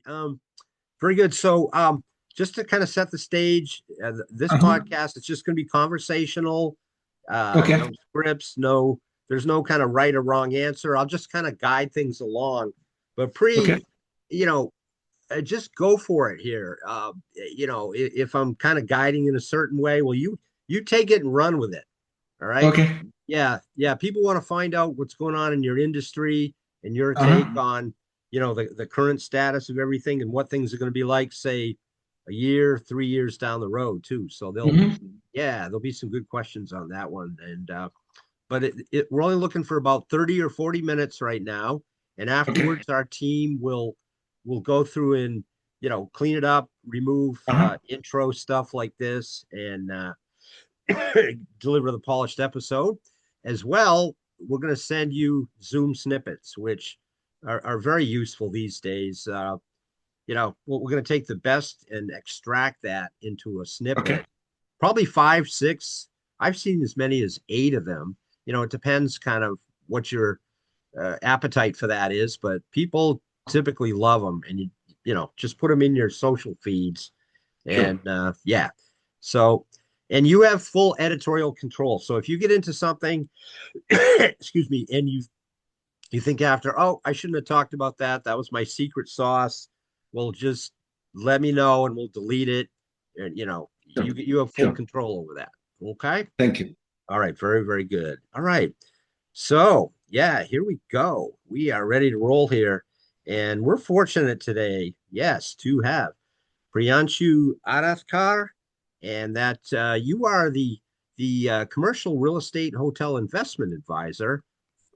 Very good. So, just to kind of set the stage, this Uh-huh. podcast is just going to be conversational. No Okay. scripts, there's no kind of right or wrong answer. I'll just kind of guide things along. But Okay. you know, just go for it here. If I'm kind of guiding in a certain way, well, you take it and run with it. All right. Okay. Yeah, yeah. People want to find out what's going on in your industry and your take Uh-huh. on, the current status of everything and what things are going to be like, say, a year, 3 years down the road too. So Hmm. yeah, there'll be some good questions on that one. And but we're only looking for about 30 or 40 minutes right now, and Okay. afterwards our team will go through and clean it up, remove Uh-huh. intro stuff like this, and deliver the polished episode. As well, we're going to send you Zoom snippets, which are very useful these days. We're going to take the best and extract that into a Okay. snippet, probably five, six. I've seen as many as eight of them. It depends kind of what your appetite for that is, but people typically love them, and just put them in your social feeds, Sure. and yeah. So, and you have full editorial control. So if you get into something, excuse me, and you think after, oh, I shouldn't have talked about that. That was my secret sauce. Well, just let me know and we'll delete it. And Sure. you have full Sure. control over that. Okay. Thank you. All right. Very, very good. All right. So yeah, here we go. We are ready to roll here. And we're fortunate today, yes, to have Priyanshu Adathkar, and that you are the commercial real estate hotel investment advisor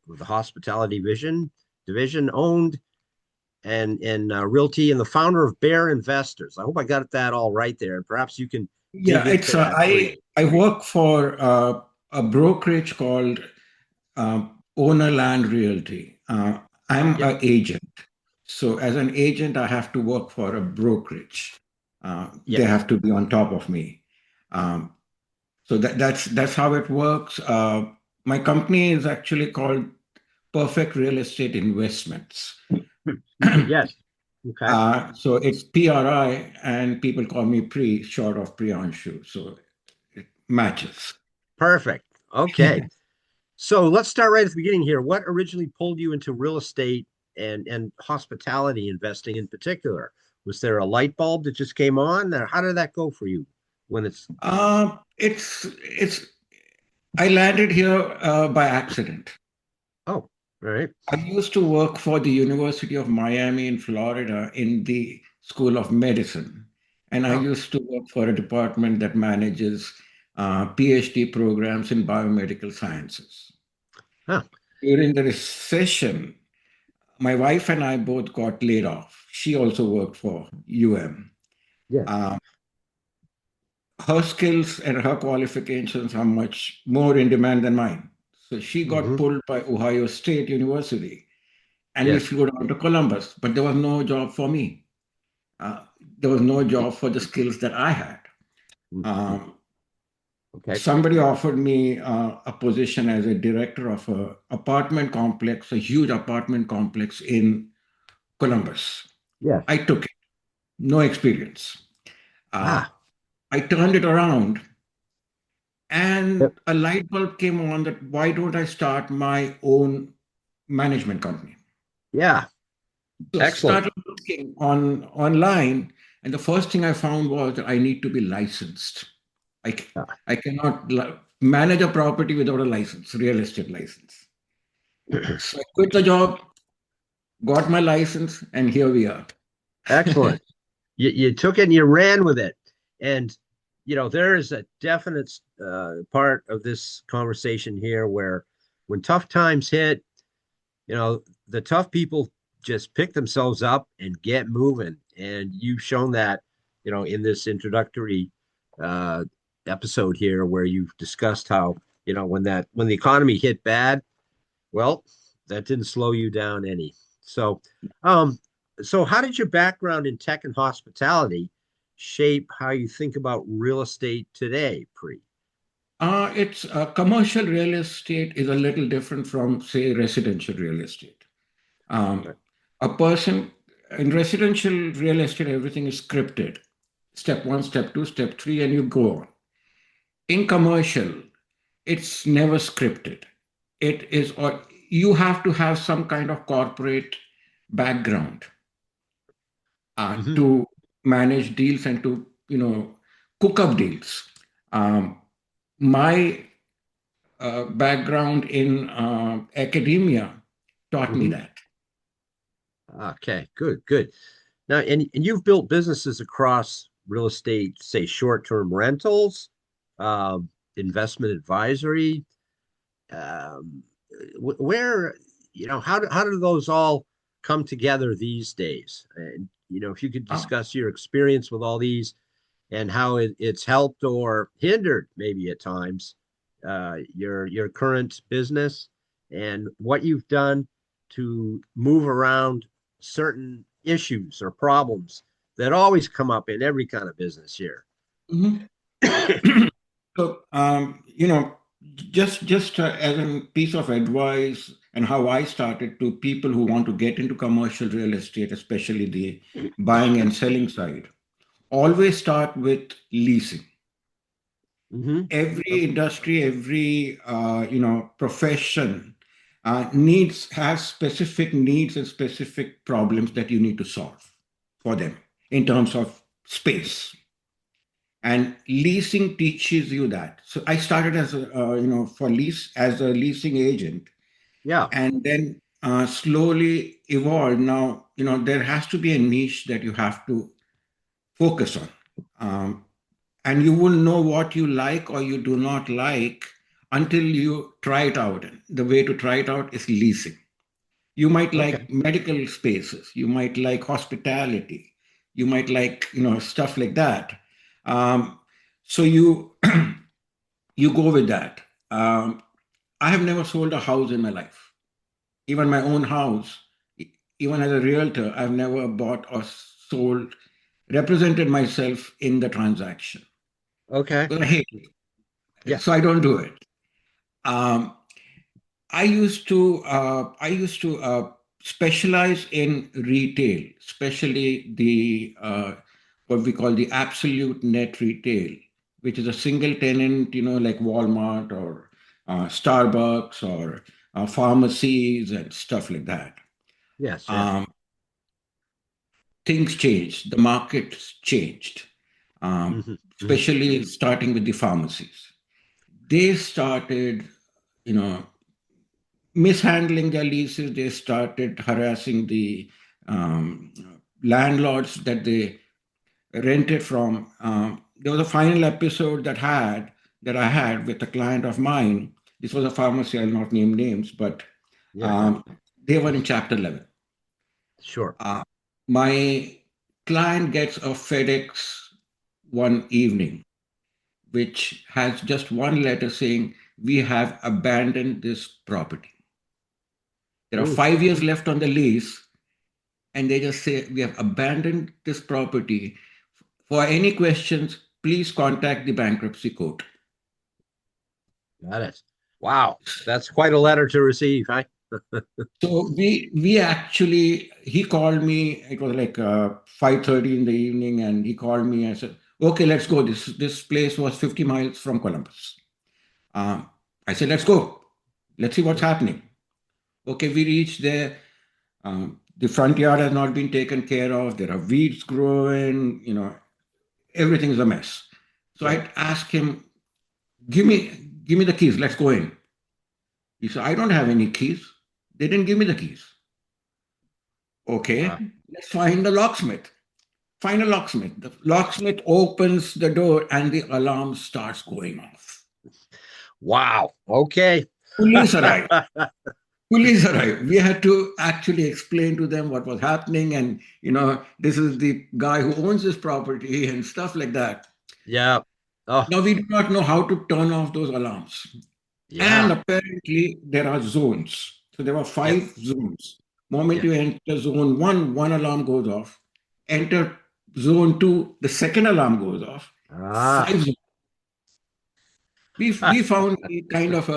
with the hospitality division owned and realty, and the founder of Bear Investors. I hope I got that all right there, and perhaps you can dig Yeah, into it's that, Pri. I work for a brokerage called Owner Land Realty. I'm Yep. an agent. So as an agent, I have to work for a brokerage. They Yes. have to be on top of me. Um, so that's how it works. My company is actually called Perfect Real Estate Investments. Excuse me. Yes. Okay. So it's PRI, and people call me Pri, short of Priyanshu. So it matches. Perfect. Okay. So let's start right at the beginning here. What originally pulled you into real estate and hospitality investing in particular? Was there a light bulb that just came on, or how did that go for you when it's It's I landed here by accident. oh, all right. I used to work for the University of Miami in Florida in the School of Medicine, and I Oh, used to work for a department that manages PhD programs in biomedical sciences. huh. During the recession, my wife and I both got laid off. She also worked for UM. Yes. Um, her skills and her qualifications are much more in demand than mine. So she got Hmm. pulled by Ohio State University, and we Yes. flew down to Columbus, but there was no job for me. Uh, there was no job for the skills that I had. Mhm. Um, Okay. Somebody offered me a position as a director of a apartment complex, a huge apartment complex in Columbus. Yes. I took it, no experience. Uh, Ah. I turned it around, Yep. and a light bulb came on that why don't I start my own management company? Yeah. So I Excellent. started looking online, and the first thing I found was that I need to be licensed. Ah. I cannot manage a property without a license, real estate license. So I quit the job, got my license, and here we are. Excellent. You took it and you ran with it, and there is a definite part of this conversation here where when tough times hit, the tough people just pick themselves up and get moving. And you've shown that, in this introductory uh, episode here, where you've discussed how, when the economy hit bad, well, that didn't slow you down any. So, um, so how did your background in tech and hospitality shape how you think about real estate today, Pri? It's commercial real estate is a little different from, say, residential real estate. Um, Right. a person, in residential real estate, everything is scripted. Step one, step two, step three, and you go on. In commercial, it's never scripted. It is, or you have to have some kind of corporate background Hmm. to manage deals and to, cook up deals. My background in academia taught me Hmm. that. Okay, good, good. Now, and you've built businesses across real estate, say short-term rentals, um, investment advisory. Um, where, how do those all come together these days? And if you could Uh, discuss your experience with all these and how it's helped or hindered maybe at times your current business and what you've done to move around certain issues or problems that always come up in every kind of business here. mhm. So, just as a piece of advice and how I started to people who want to get into commercial real estate, especially the buying and selling side, always start with leasing. Hmm. Every industry, every profession needs has specific needs and specific problems that you need to solve for them in terms of space. And leasing teaches you that. So I started as a for lease as a leasing agent, Yeah. and then slowly evolved. Now there has to be a niche that you have to focus on. And you will know what you like or you do not like until you try it out. The way to try it out is leasing. You might Okay. like medical spaces, you might like hospitality, you might like stuff like that. um, so you you go with that. I have never sold a house in my life, even my own house. Even as a realtor, I've never bought or sold, represented myself in the transaction. Okay. Well, I hate it, Yeah. so I don't do it. Um, I used to specialize in retail, especially the what we call the absolute net retail, which is a single tenant, like Walmart or Starbucks or pharmacies and stuff like that. Yes. Yes. Um, Things changed, the market's changed, Hmm. Hmm. especially starting with the pharmacies. They started, you know, mishandling their leases. They started harassing the um, landlords that they rented from. There was a final episode that I had with a client of mine. This was a pharmacy. I'll not name names, but Yeah. Yeah. um, they were in Chapter 11. Sure. Uh, my client gets a FedEx one evening, which has just one letter saying, "We have abandoned this property." There are Ooh. 5 years left on the lease, and they just say, "We have abandoned this property. For any questions, please contact the bankruptcy court." Got it. Wow. That's quite a letter to receive, huh? So we actually, he called me. It was like 5:30 in the evening, and he called me. I said, "Okay, let's go. This place was 50 miles from Columbus." Um, I said, "Let's go. Let's see what's Yeah. happening." Okay, we reached there. The front yard has not been taken care of. There are weeds growing. Everything is a mess. So Yeah. I asked him, give me the keys. Let's go in." He said, "I don't have any keys. They didn't give me the keys." Okay, Uh, let's find the locksmith. Find a locksmith. The locksmith opens the door and the alarm starts going off. wow. Okay. Police arrive. Police arrived. We had to actually explain to them what was happening, and this is the guy who owns this property and stuff like that. Yeah. Oh, Now we do not know how to turn off those alarms. And yeah. apparently there are zones. So there were Yeah. 5 zones. Moment Yeah. you enter zone one alarm goes off. Enter zone two, the second alarm goes off. Ah. 5 zones. We found a kind of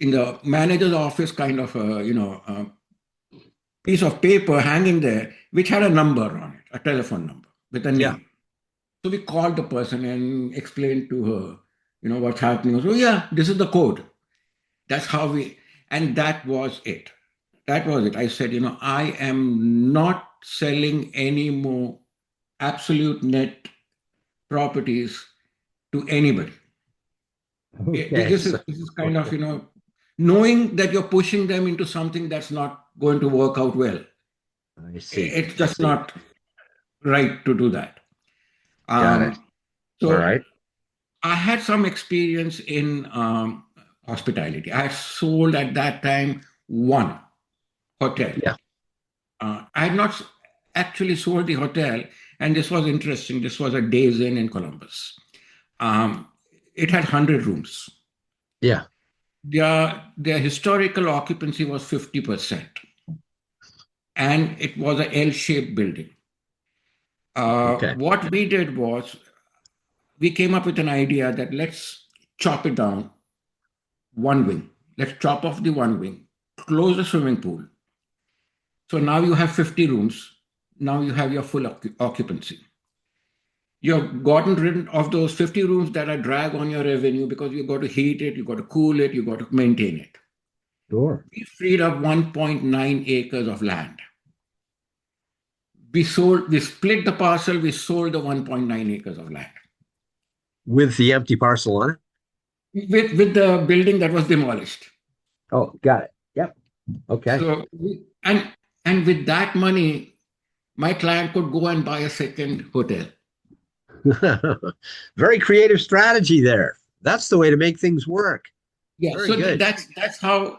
in the manager's office kind of piece of paper hanging there, which had a number on it, a telephone number with a Yeah. name. So we called the person and explained to her, what's happening. So yeah, this is the code. That's how and that was it. That was it. I said, I am not selling any more absolute net properties to anybody. Okay. So, This is kind of, knowing that you're pushing them into something that's not going to work out well. I see. It's I just see. not right to do that. Got it. Um, All so right. I had some experience in hospitality. I sold at that time one hotel. Yeah. I had not actually sold the hotel, and this was interesting. This was a Days Inn in Columbus. Um, it had 100 rooms. Yeah. Their historical occupancy was 50%, and it was a L-shaped building. Okay. What we did was we came up with an idea that let's chop it down one wing. Let's chop off the one wing, close the swimming pool. So now you have 50 rooms. Now you have your full occupancy. You've gotten rid of those 50 rooms that are drag on your revenue because you've got to heat it, you've got to cool it, you've got to maintain it. Sure. We freed up 1.9 acres of land. We split the parcel, we sold the 1.9 acres of land With the empty parcel on it? with the building that was demolished. Oh, got it. Yep. Okay. So, and with that money, my client could go and buy a second hotel. Very creative strategy there. That's the way to make things work. Yeah, Very so good. that's how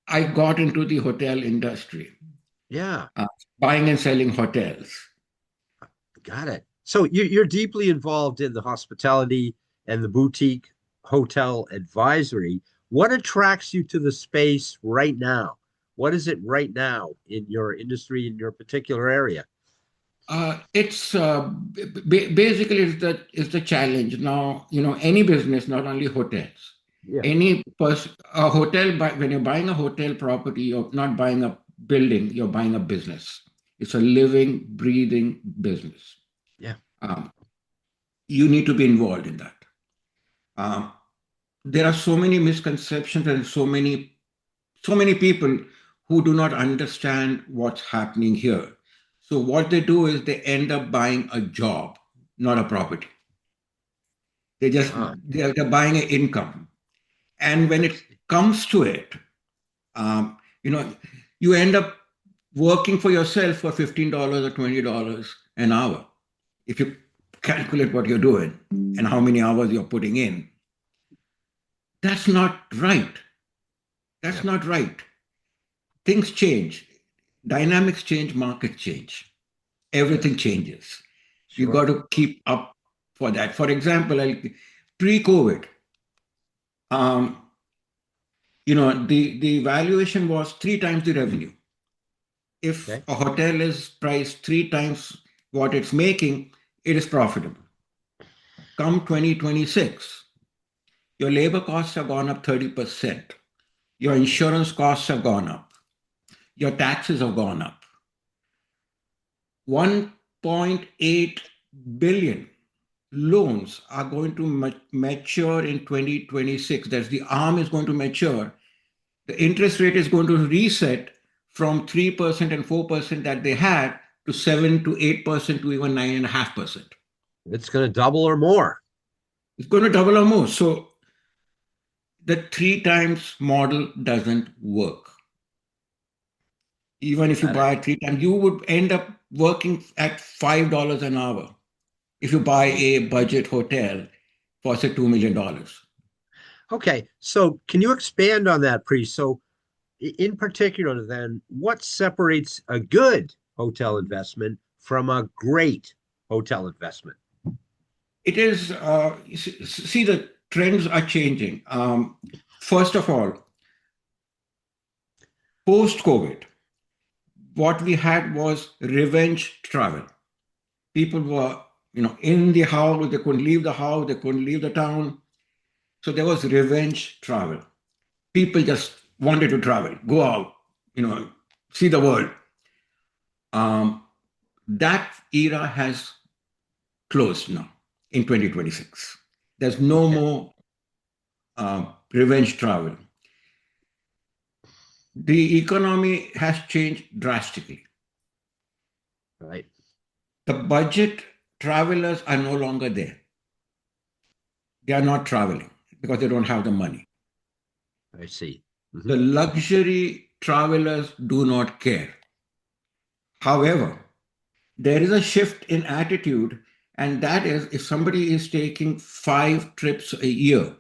I got into the hotel industry, Yeah. uh, buying and selling hotels. Got it. So you're deeply involved in the hospitality and the boutique hotel advisory. What attracts you to the space right now? What is it right now in your industry, in your particular area? It's basically is the challenge now. Any business, not only hotels. Yeah. Any person, when you're buying a hotel property, you're not buying a building, you're buying a business. It's a living, breathing business. Yeah. Um, you need to be involved in that. Um, there are so many misconceptions and so many people who do not understand what's happening here. So what they do is they end up buying a job, not a property. They just Ah, they're buying an income, and when I it see. comes to it, um, you know, you end up working for yourself for $15 or $20 an hour. If you calculate what you're doing and how many hours you're putting in, that's not right. That's Yeah. not right. Things change, dynamics change, market change, everything changes. You got Sure. to keep up for that. For example, pre-COVID, um, the valuation was three times the revenue. If Okay. a hotel is priced three times what it's making, it is profitable. Come 2026, your labor costs have gone up 30%. Your insurance costs have gone up. Your taxes have gone up. 1.8 billion loans are going to mature in 2026. That's the arm is going to mature. The interest rate is going to reset from 3% and 4% that they had to 7 to 8% to even 9.5%. It's going to double or more. It's going to double or more. So the three times model doesn't work. Even if you Got it. buy three times, you would end up working at $5 an hour if you buy a budget hotel for say $2 million. Okay. So can you expand on that, Pri? So in particular, then, what separates a good hotel investment from a great hotel investment? It is, see, the trends are changing. First of all, post COVID, what we had was revenge travel. People were, in the house, they couldn't leave the house, they couldn't leave the town. So there was revenge travel. People just wanted to travel, go out. you know, see the world. Um, that era has closed now in 2026. There's no Okay. more revenge travel. The economy has changed drastically. Right. The budget travelers are no longer there. They are not traveling because they don't have the money. I see. The Hmm. luxury travelers do not care. However, there is a shift in attitude, and that is if somebody is taking 5 trips a year,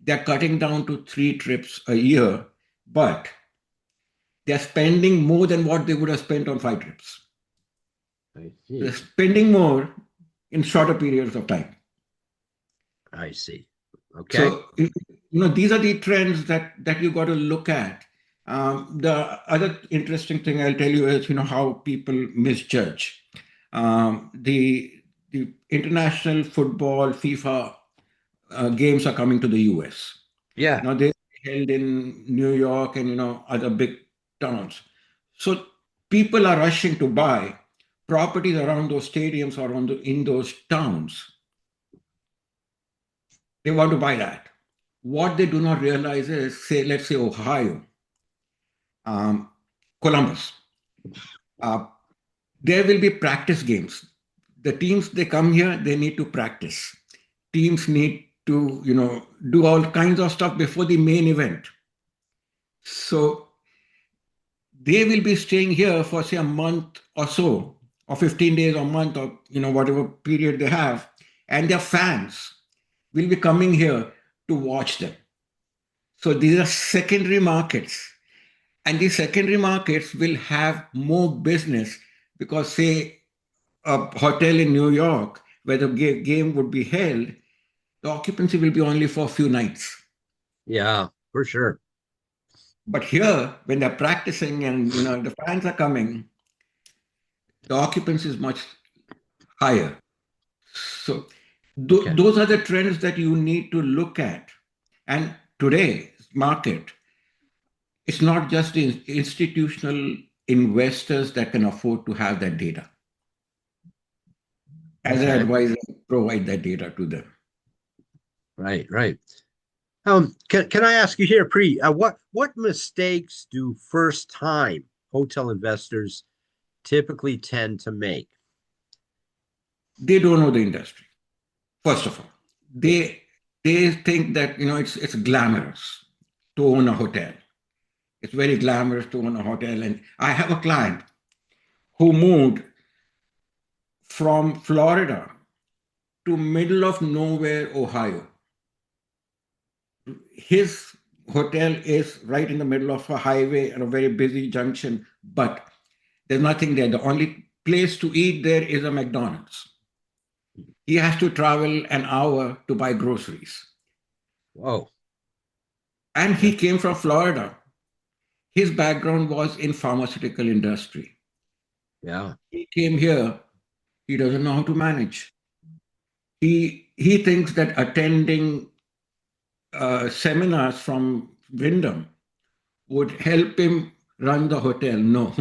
they're cutting down to 3 trips a year, but they're spending more than what they would have spent on 5 trips. I They're see. spending more in shorter periods of time. I see. Okay. So, these are the trends that you got to look at. The other interesting thing I'll tell you is, how people misjudge. The international football FIFA games are coming to the US. Yeah. They're held in New York and other big towns. So people are rushing to buy properties around those stadiums or in those towns. They want to buy that. What they do not realize is, let's say Ohio, um, Columbus. Uh, there will be practice games. The teams they come here, they need to practice. Teams need to, do all kinds of stuff before the main event. So they will be staying here for say a month or so, or 15 days or a month, or whatever period they have, and their fans will be coming here to watch them. So these are secondary markets. And these secondary markets will have more business because, say, a hotel in New York where the game would be held, the occupancy will be only for a few nights. Yeah, for sure. But here, when they're practicing and the fans are coming, the occupancy is much higher. So Okay. those are the trends that you need to look at. And today's market, it's not just the institutional investors that can afford to have that data. As an Okay. advisor, provide that data to them. Right. Right. Can I ask you here, Pri? What mistakes do first time hotel investors typically tend to make? They don't know the industry. First of all, Yeah. they think that it's glamorous to own a hotel. It's very glamorous to own a hotel. And I have a client who moved from Florida to middle of nowhere, Ohio. His hotel is right in the middle of a highway and a very busy junction, but there's nothing there. The only place to eat there is a McDonald's. He has to travel an hour to buy groceries. Whoa. And he Okay. came from Florida. His background was in pharmaceutical industry. Yeah. He came here. He doesn't know how to manage. He thinks that attending seminars from Wyndham would help him run the hotel. No.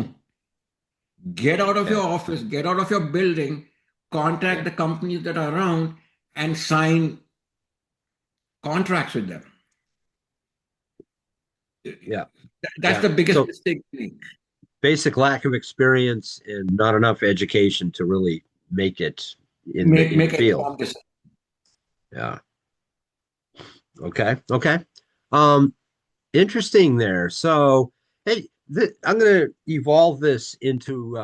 Get out of your Okay. office, get out of your building, contact Yeah. the companies that are around and sign contracts with them. Yeah. That's Yeah. the biggest So mistake. basic lack of experience and not enough education to really make it in the Make an field. informed decision. Yeah. Okay. Okay. Um, Interesting there. So, hey, I'm going to evolve this into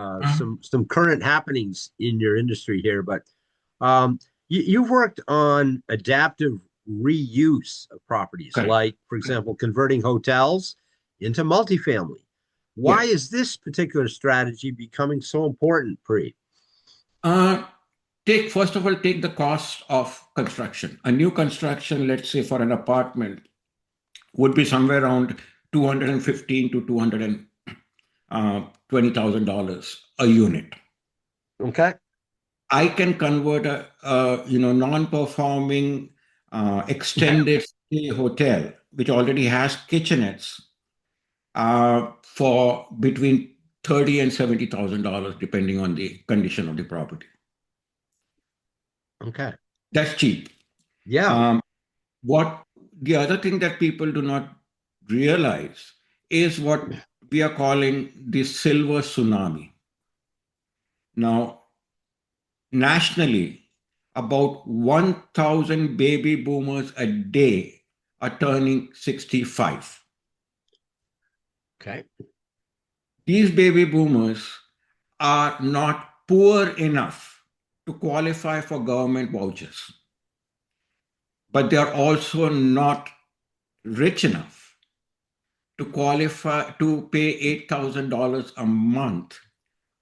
some current happenings in your industry here. But you've worked on adaptive reuse of properties, Correct. like, for example, converting hotels into multifamily. Why Yeah. is this particular strategy becoming so important, Pri? Uh, take First of all, take the cost of construction. A new construction, let's say for an apartment, would be somewhere around 215 to 220,000 dollars a unit. Okay. I can convert a non-performing extended stay hotel, which already has kitchenettes, for between $30,000 and $70,000, depending on the condition of the property. Okay. That's cheap. Yeah. Um, what the other thing that people do not realize is what we are calling the silver tsunami. Now, nationally, about 1,000 baby boomers a day are turning 65. Okay. These baby boomers are not poor enough to qualify for government vouchers, but they are also not rich enough to qualify to pay $8,000 a month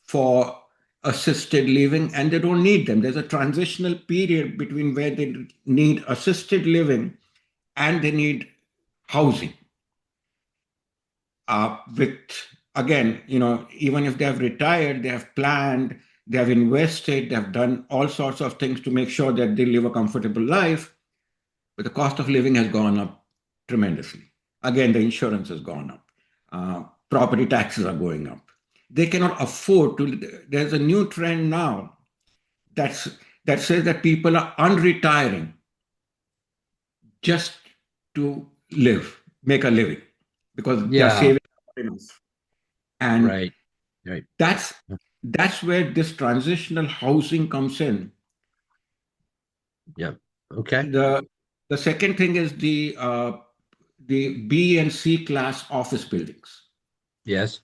for assisted living, and they don't need them. There's a transitional period between where they need assisted living and they need housing. With again, even if they have retired, they have planned, they have invested, they have done all sorts of things to make sure that they live a comfortable life, but the cost of living has gone up tremendously. Again, the insurance has gone up. Property taxes are going up. They cannot afford to. There's a new trend now that's, that says that people are unretiring just to live, make a living, because they are Yeah. saving enough. And Right. Right. that's that's where this transitional housing comes in. Yeah. Okay. The second thing is the B and C class office buildings. Yes.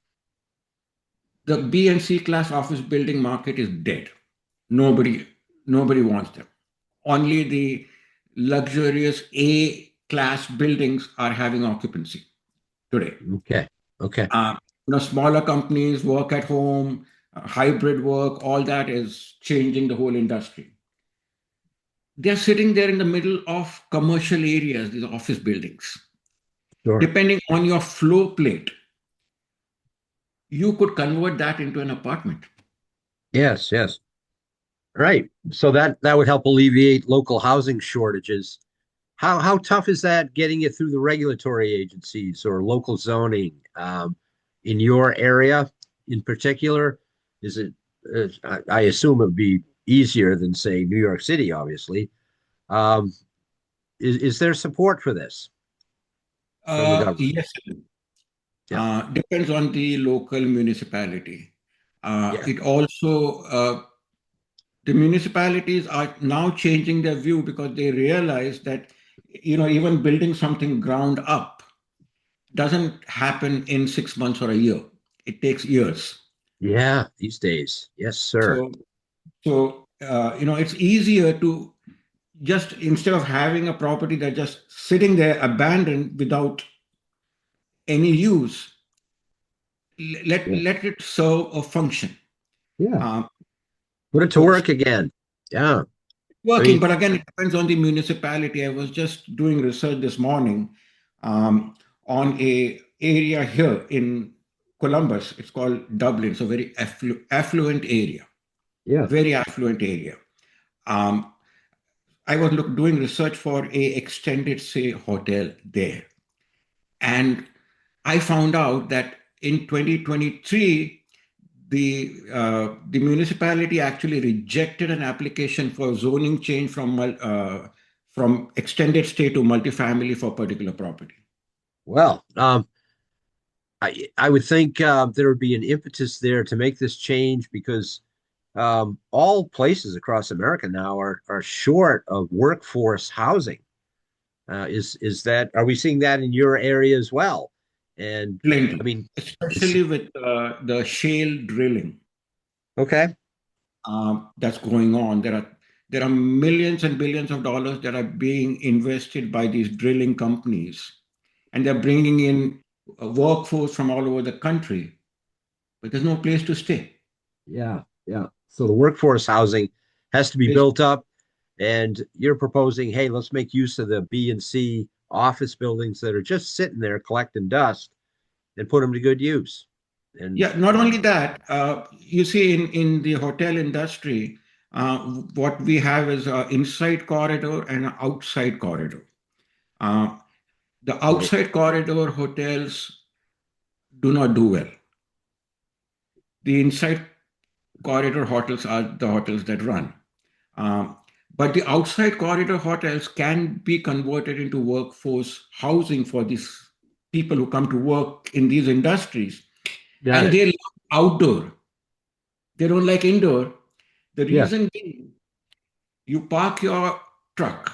The B and C class office building market is dead. Nobody nobody wants them. Only the luxurious A class buildings are having occupancy today. Okay. Okay. Uh, Smaller companies, work at home, hybrid work, all that is changing the whole industry. They're sitting there in the middle of commercial areas, these office buildings. Sure. Depending on your flow plate, you could convert that into an apartment. Yes. Yes. Right. So that would help alleviate local housing shortages. How tough is that getting it through the regulatory agencies or local zoning in your area in particular? Is it? I assume it would be easier than say New York City, obviously. Um, is there support for this from the government? Yes, Yeah. depends on the local municipality. Yeah. It also, the municipalities are now changing their view because they realize that, even building something ground up doesn't happen in 6 months or a year. It takes years. Yeah. These days. Yes, sir. So, it's easier to just, instead of having a property that just sitting there abandoned without any use, Yeah. let it serve a function. Yeah. Um, Put it to so work again. Yeah. I working, mean, but again, it depends on the municipality. I was just doing research this morning um, on a area here in Columbus. It's called Dublin. It's a very affluent area, yeah. very affluent area. Um, I was doing research for a extended stay hotel there, and I found out that in 2023, the municipality actually rejected an application for zoning change from extended stay to multifamily for particular property. Well, I would think there would be an impetus there to make this change because all places across America now are short of workforce housing. Is that are we seeing that in your area as well? And I Plenty, mean, it's especially with the shale drilling okay. that's going on. There are millions and billions of dollars that are being invested by these drilling companies, and they're bringing in a workforce from all over the country, but there's no place to stay. Yeah, yeah. So the workforce housing has to be There's built up, and you're proposing, hey, let's make use of the B and C office buildings that are just sitting there collecting dust and put them to good use. And Yeah, not only that, you see in the hotel industry, what we have is an inside corridor and an outside corridor. Uh, the right, outside corridor hotels, do not do well. The inside corridor hotels are the hotels that run. Um, but the outside corridor hotels can be converted into workforce housing for these people who come to work in these industries. Got And it. they love outdoor. They don't like indoor. The Yeah, reason being, you park truck,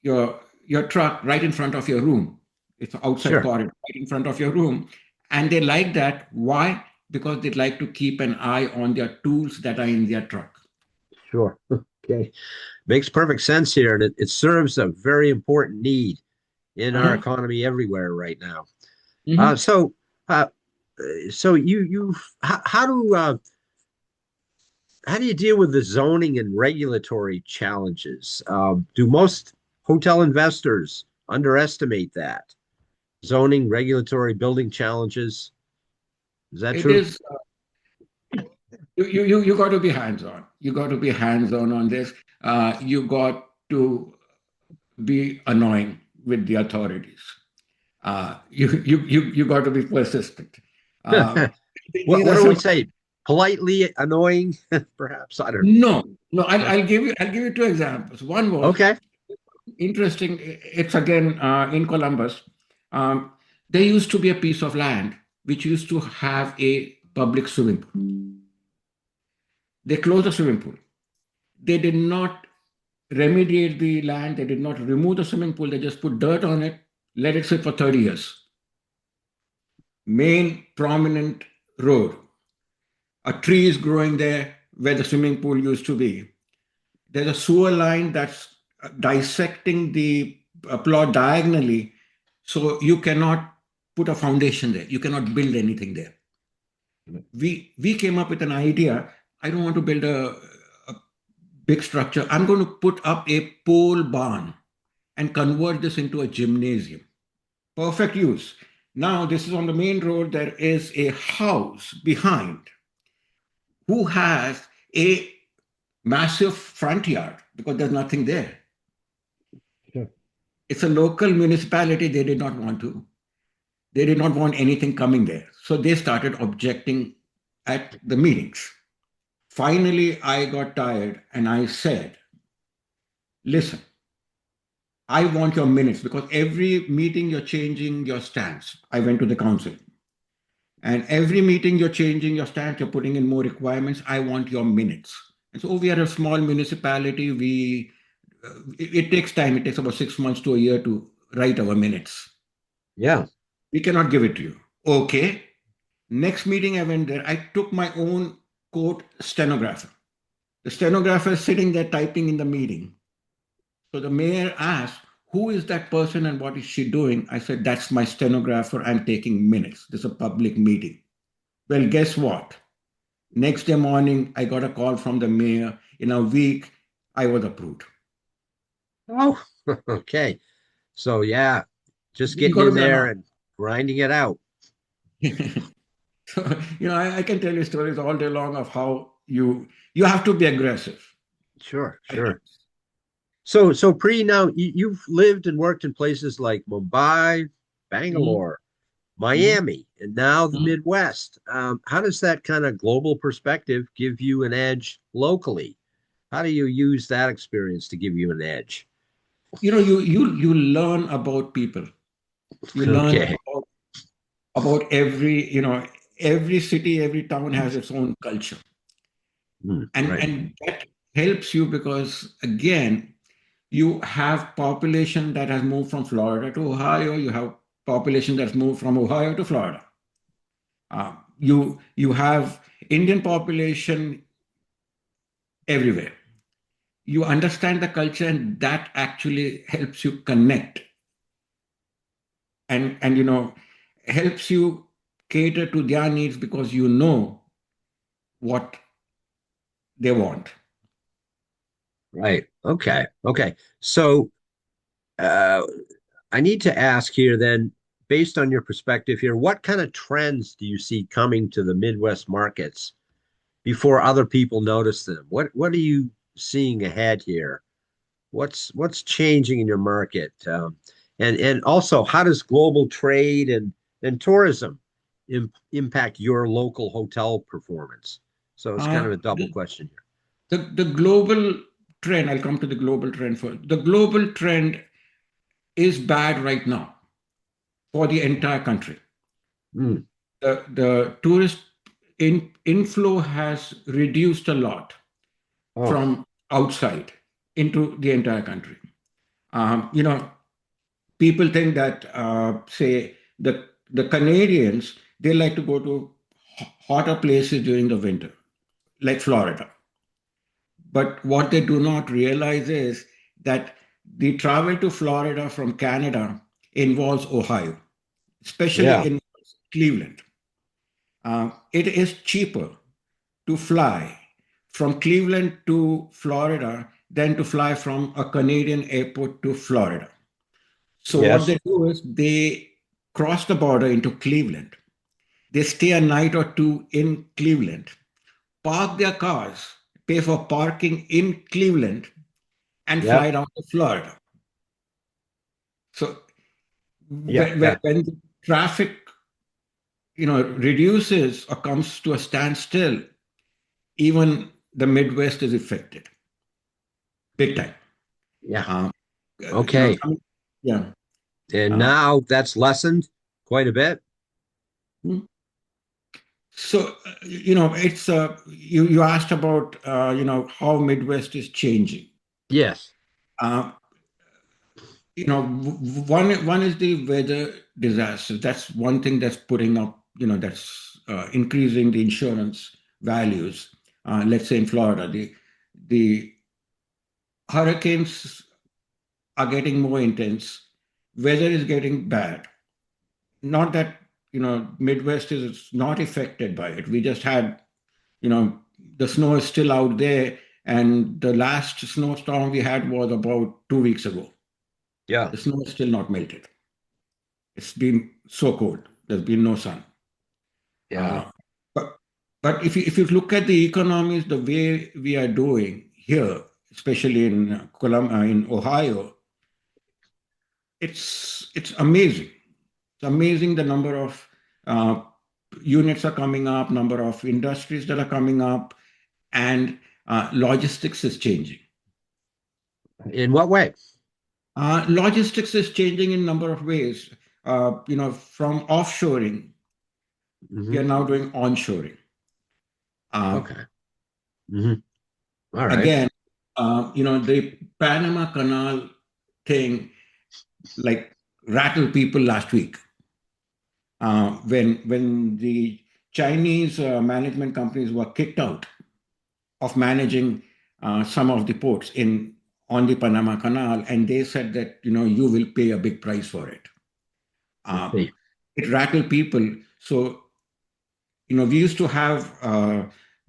your truck right in front of your room. It's outside sure, corridor, right in front of your room. And they like that. Why? Because they like to keep an eye on their tools that are in their truck. sure. Okay. Makes perfect sense here. And it serves a very important need in our Uh-huh. economy everywhere right now. Uh, Mhm. so, uh, so how do you deal with the zoning and regulatory challenges? Do most hotel investors underestimate that? Zoning, regulatory, building challenges. Is that It true? is, you got to be hands-on. You got to be hands-on on this. You got to be annoying with the authorities. You got to be persistent. Uh, What these what are do we some. say? Politely annoying, perhaps. I don't No, no. I'll give you two examples. One know. was Okay. interesting. It's again in Columbus. Um, there used to be a piece of land which used to have a public swimming pool. They closed the swimming pool. They did not remediate the land. They did not remove the swimming pool. They just put dirt on it, let it sit for 30 years. Main prominent road. A tree is growing there where the swimming pool used to be. There's a sewer line that's dissecting the plot diagonally. So you cannot put a foundation there. You cannot build anything there. We came up with an idea. I don't want to build a big structure. I'm going to put up a pole barn and convert this into a gymnasium. Perfect use. Now, this is on the main road. There is a house behind who has a massive front yard because there's nothing there. Sure. It's a local municipality. They did not want to. They did not want anything coming there. So they started objecting at the meetings. Finally, I got tired and I said, listen, I want your minutes because every meeting you're changing your stance. I went to the council. And every meeting you're changing your stance, you're putting in more requirements. I want your minutes. And so we are a small municipality. It takes time. It takes about 6 months to a year to write our minutes. Yeah. We cannot give it to you. Okay. Next meeting I went there. I took my own quote stenographer. The stenographer is sitting there typing in the meeting. So the mayor asked, who is that person and what is she doing? I said, that's my stenographer. I'm taking minutes. This is a public meeting. Well, guess what? Next day morning, I got a call from the mayor. In a week, I was approved. Oh, okay. So yeah, just You getting got to in be there annoyed. and grinding it out. So, I can tell you stories all day long of how you have to be aggressive Sure, at sure. times. So Pri, now you've lived and worked in places like Mumbai, Mhm, Bangalore, mhm, Miami, and now the mhm. Midwest. How does that kind of global perspective give you an edge locally? How do you use that experience to give you an edge? You learn about people. You learn Okay. about every city, every town has its own culture, and Right. that helps you because again, you have population that has moved from Florida to Ohio. You have population that's moved from Ohio to Florida. You have Indian population everywhere. You understand the culture, and that actually helps you connect and helps you cater to their needs because you know what they want. Right. Okay. Okay. So uh, I need to ask here then, based on your perspective here, what kind of trends do you see coming to the Midwest markets before other people notice them? What are you seeing ahead here? What's changing in your market? And also, how does global trade and tourism impact your local hotel performance? So it's kind of a double The, question here. the global trend, I'll come to the global trend first. The global trend is bad right now for the entire country. Mm. The tourist inflow has reduced a lot Oh, from outside into the entire country. You know, people think that, say, the Canadians, they like to go to hotter places during the winter, like Florida. But what they do not realize is that the travel to Florida from Canada involves Ohio, especially yeah, in Cleveland. It is cheaper to fly from Cleveland to Florida than to fly from a Canadian airport to Florida. So what yes, they do is they cross the border into Cleveland. They stay a night or two in Cleveland, park their cars, pay for parking in Cleveland, and yeah, fly down to Florida. So yeah, when, yeah. when the traffic, reduces or comes to a standstill, even the Midwest is affected big time. Yeah. Um, Okay. yeah. And Uh, now that's lessened quite a bit. so it's you asked about how Midwest is changing. Yes. Uh, one is the weather disasters. That's one thing that's putting up, that's increasing the insurance values. Let's say in Florida, the hurricanes are getting more intense. Weather is getting bad. Not that Midwest is not affected by it. We just had, the snow is still out there, and the last snowstorm we had was about 2 weeks ago. Yeah. The snow is still not melted. It's been so cold. There's been no sun. Yeah. Uh, but if you look at the economies, the way we are doing here, especially in in Ohio, it's amazing. It's amazing the number of uh, units are coming up, number of industries that are coming up, and logistics is changing. In what way? Logistics is changing in a number of ways. From offshoring, we Hmm. are now doing onshoring. Uh, Okay. Hmm. All right. Again, the Panama Canal thing like rattled people last week when the Chinese management companies were kicked out of managing some of the ports in on the Panama Canal, and they said that you will pay a big price for it. I Uh, see. it rattled people. So we used to have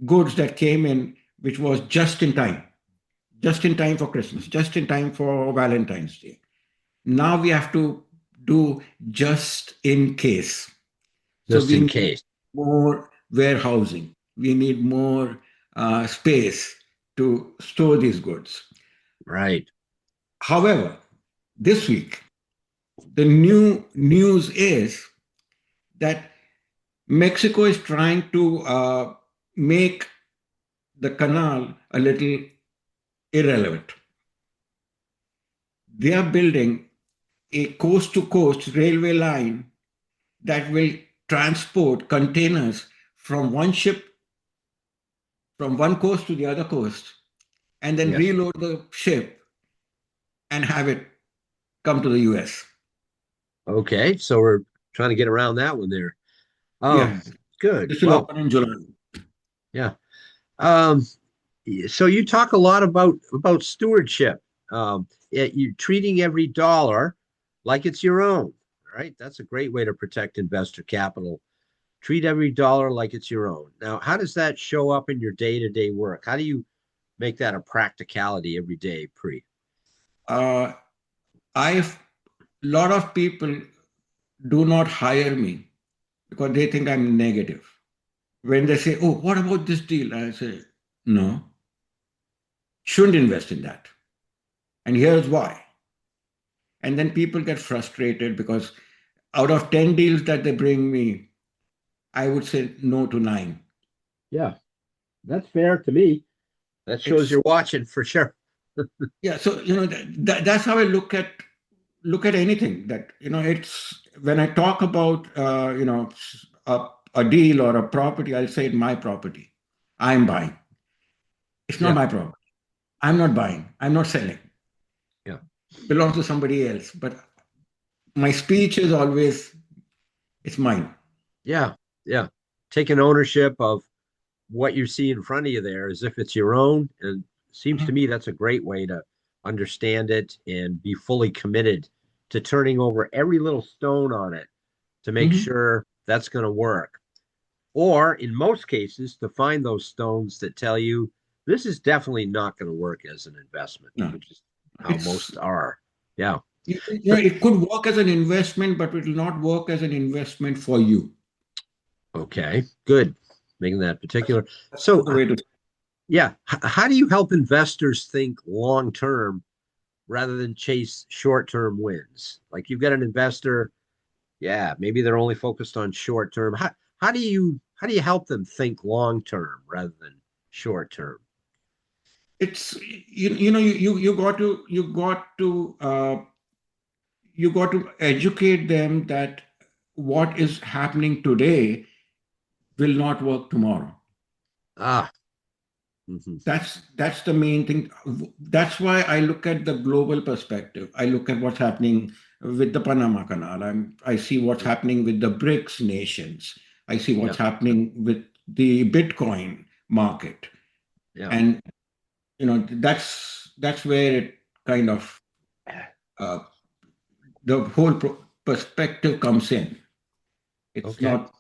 goods that came in which was just in time for Christmas, just in time for Valentine's Day. Now we have to do just in case. So Just we in need case. more warehousing. We need more space to store these goods. Right. However, this week, the new news is that Mexico is trying to make the canal a little irrelevant. They are building a coast to coast railway line that will transport containers from one ship from one coast to the other coast and then Yes. reload the ship and have it come to the US. Okay. So we're trying to get around that one there. Yeah, Good. this will Well, open in July. yeah. Um, so you talk a lot about stewardship. You treating every dollar like it's your own. Right. That's a great way to protect investor capital. Treat every dollar like it's your own. Now, how does that show up in your day-to-day work? How do you make that a practicality every day, Pri? Uh, a lot of people do not hire me because they think I'm negative. When they say, "Oh, what about this deal?" I say, "No, shouldn't invest in that." And here's why. And then people get frustrated because out of 10 deals that they bring me, I would say no to nine. Yeah, that's fair to me. That shows It's you're watching for sure. yeah. So that's how I look at anything. That it's when I talk about a deal or a property, I'll say my property. I'm buying. It's not Yeah, my property. I'm not buying. I'm not selling. yeah, It belongs to somebody else. But my speech is always it's mine. yeah, yeah. Taking ownership of what you see in front of you there as if it's your own. And it seems to Mhm. me that's a great way to understand it and be fully committed to turning over every little stone on it to make Mhm. sure that's going to work. Or in most cases, to find those stones that tell you this is definitely not going to work as an investment, No, which is how it's most are. Yeah. it could work as an investment, but it will not work as an investment for you. Okay. Good. Making that That's, particular. that's So, the way to. yeah, how do you help investors think long term rather than chase short term wins? Like you've got an investor, yeah, maybe they're only focused on short term. How do you help them think long term rather than short term? It's you got to educate them that what is happening today will not work tomorrow. Ah, mhm, That's the main thing. That's why I look at the global perspective. I look at what's happening with the Panama Canal. I see what's yeah, happening with the BRICS nations. I see yeah, what's happening with the Bitcoin market. yeah. And that's where it kind of uh, the whole perspective comes in. It's Okay, not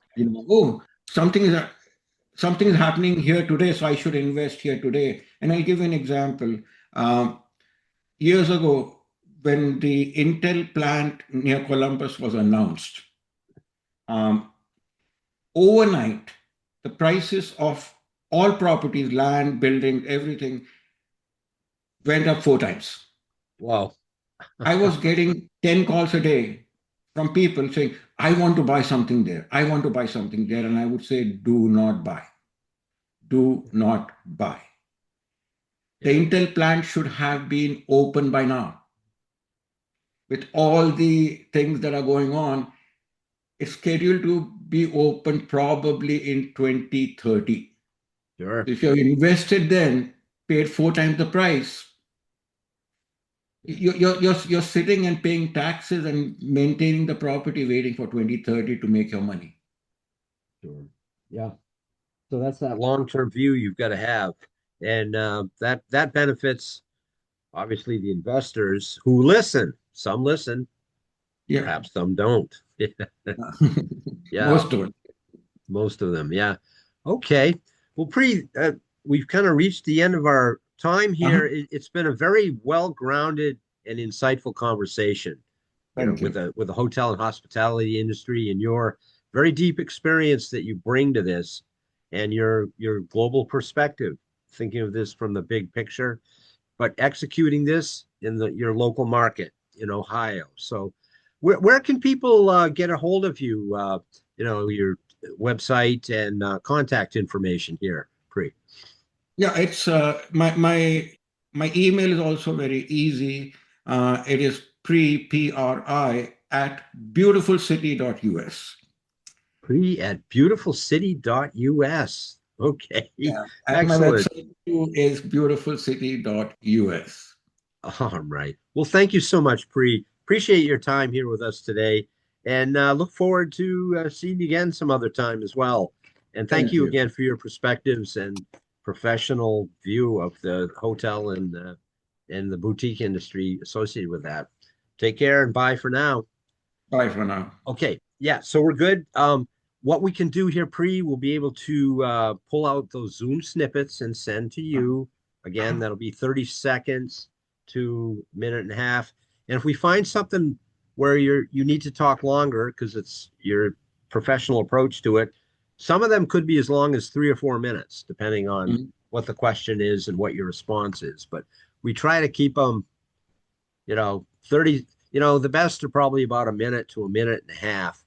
oh, something is happening here today, so I should invest here today. And I'll give you an example. Um, Years ago, when the Intel plant near Columbus was announced, um, overnight the prices of all properties, land, buildings, everything went up 4 times. wow, I was getting 10 calls a day from people saying, I want to buy something there. I want to buy something there. And I would say, do not buy. Do not buy. The yeah, Intel plant should have been open by now. With all the things that are going on, it's scheduled to be open probably in 2030. sure, If you're invested then, paid 4 times the price, you're sitting and paying taxes and maintaining the property waiting for 2030 to make your money. sure, yeah. So that's that long-term view you've got to have, and that benefits obviously the investors who listen. Some listen, Yeah. perhaps some don't. Yeah, Most of it. most of them. Yeah. Okay. Well, we've kind of reached the end of our time Uh-huh. here. It's been a very well-grounded and insightful conversation, Thank with you. the hotel and hospitality industry and your very deep experience that you bring to this and your global perspective, thinking of this from the big picture, but executing this in your local market in Ohio. So where can people get a hold of you? Your website and contact information here, Pri. Yeah, it's my email is also very easy. It is pri at beautifulcity.us. Pri at beautifulcity.us. Okay, Yeah, and my excellent. website too is beautifulcity.us. All right. Well, thank you so much, Pri. Appreciate your time here with us today, and look forward to seeing you again some other time as well. And thank Thank you you. again for your perspectives and professional view of the hotel and the boutique industry associated with that. Take care and bye for now. Bye for now. Okay. Yeah. So we're good. What we can do here, Pri, we'll be able to pull out those Zoom snippets and send to you. Again, Uh-huh. that'll be 30 seconds to a minute and a half. And if we find something where you need to talk longer because it's your professional approach to it, some of them could be as long as 3 or 4 minutes, depending on Mhm. what the question is and what your response is. But we try to keep them 30, the best are probably about a minute to a minute and a half.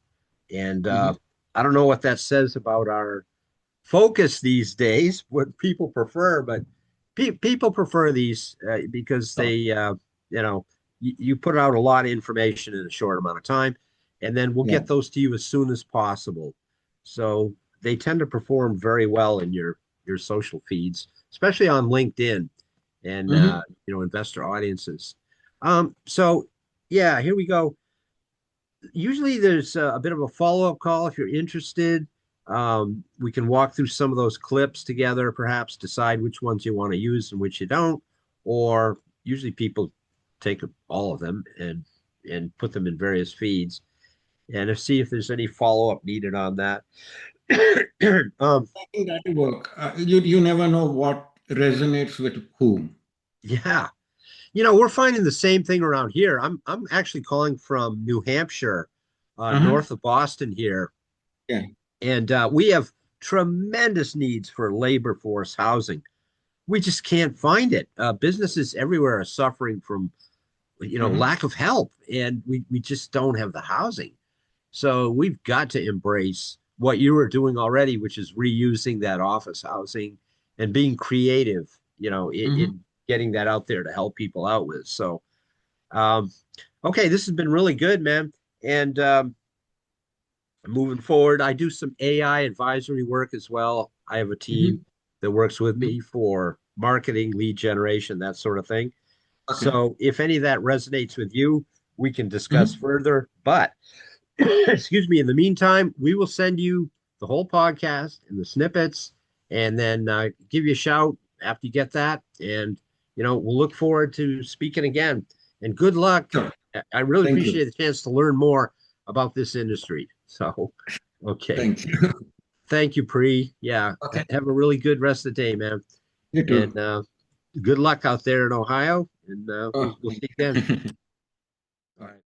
And Mhm. I don't know what that says about our focus these days, what people prefer, but people prefer these because Oh, you know, you put out a lot of information in a short amount of time, and then we'll yeah. get those to you as soon as possible. So they tend to perform very well in your social feeds, especially on LinkedIn and Hmm. investor audiences. So yeah, here we go. Usually there's a bit of a follow-up call if you're interested. We can walk through some of those clips together, perhaps decide which ones you want to use and which you don't. Or usually people take all of them and put them in various feeds and see if there's any follow-up needed on that. um, I think that'll work. You never know what resonates with whom. yeah, we're finding the same thing around here. I'm actually calling from New Hampshire, Uh-huh. north of Boston here, Yeah. and we have tremendous needs for labor force housing. We just can't find it. Businesses everywhere are suffering from, Hmm. lack of help, and we just don't have the housing. So we've got to embrace what you were doing already, which is reusing that office housing and being creative, Hmm. in getting that out there to help people out with. So, um, okay, this has been really good, man. And moving forward, I do some AI advisory work as well. I have a team Hmm. that works with me for marketing, lead generation, that sort of thing. Okay. So if any of that resonates with you, we can discuss Hmm. further. But excuse me, in the meantime, we will send you the whole podcast and the snippets and then give you a shout after you get that. And, we'll look forward to speaking again. And good luck. Sure. I really Thank you. appreciate the chance to learn more about this industry. So, okay. Thank you. Thank you, Pri. Yeah. Okay. Have a really good rest of the day, man. You And too. good luck out there in Ohio. And Oh, we'll thank see you again. you. All right.